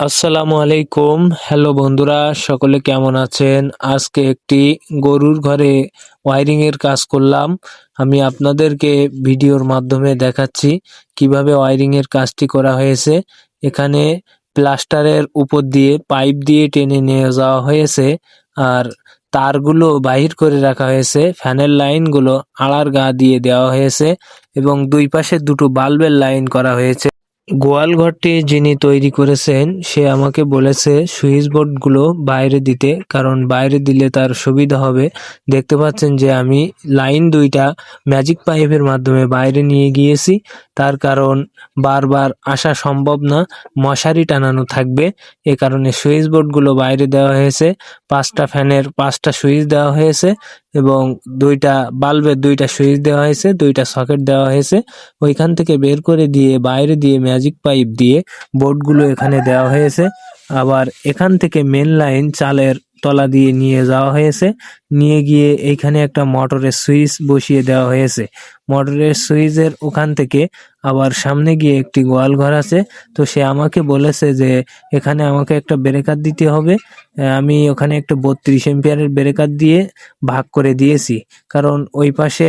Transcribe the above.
আসসালামু আলাইকুম। হ্যালো বন্ধুরা, সকলে কেমন আছেন? আজকে একটি গরুর ঘরে ওয়ারিং এর কাজ করলাম। আমি আপনাদেরকে ভিডিওর মাধ্যমে দেখাচ্ছি কিভাবে ওয়ারিং এর কাজটি করা হয়েছে। এখানে প্লাস্টারের উপর দিয়ে পাইপ দিয়ে টেনে নিয়ে যাওয়া হয়েছে, আর তারগুলো বাহির করে রাখা হয়েছে। ফ্যানের লাইনগুলো আড়ার গা দিয়ে দেওয়া হয়েছে এবং দুই পাশে দুটো বাল্বের লাইন করা হয়েছে। গোয়াল ঘরটি যিনি তৈরি করেছেন সে আমাকে বলেছে সুইচ বোর্ডগুলো বাইরে দিতে, কারণ বাইরে দিলে তার সুবিধা হবে। দেখতে পাচ্ছেন যে আমি লাইন দুইটা ম্যাজিক পাইপের মাধ্যমে বাইরে নিয়ে গিয়েছি, তার কারণ বারবার আসা সম্ভব না, মশারি টানানো থাকবে। এ কারণে সুইচ বোর্ডগুলো বাইরে দেওয়া হয়েছে। 5টা ফ্যানের 5টা সুইচ দেওয়া হয়েছে এবং দুইটা বাল্বের দুইটা সুইচ দেওয়া হয়েছে, দুইটা সকেট দেওয়া হয়েছে। ওইখান থেকে বের করে দিয়ে বাইরে দিয়ে ম্যাজিক পাইপ দিয়ে বোর্ডগুলো এখানে দেওয়া হয়েছে। আবার এখান থেকে মেন লাইন চালের তলা দিয়ে নিয়ে যাওয়া হয়েছে। নিয়ে গিয়ে এইখানে একটা মোটরের সুইচ বসিয়ে দেওয়া হয়েছে। মোটরের সুইচের ওখান থেকে আবার সামনে গিয়ে একটি গোয়াল ঘর আছে। তো সে আমাকে বলেছে যে এখানে আমাকে একটা ব্রেকার দিতে হবে। আমি ওখানে একটা 32 এম্পিয়ারের ব্রেকার দিয়ে ভাগ করে দিয়েছি, কারণ ওই পাশে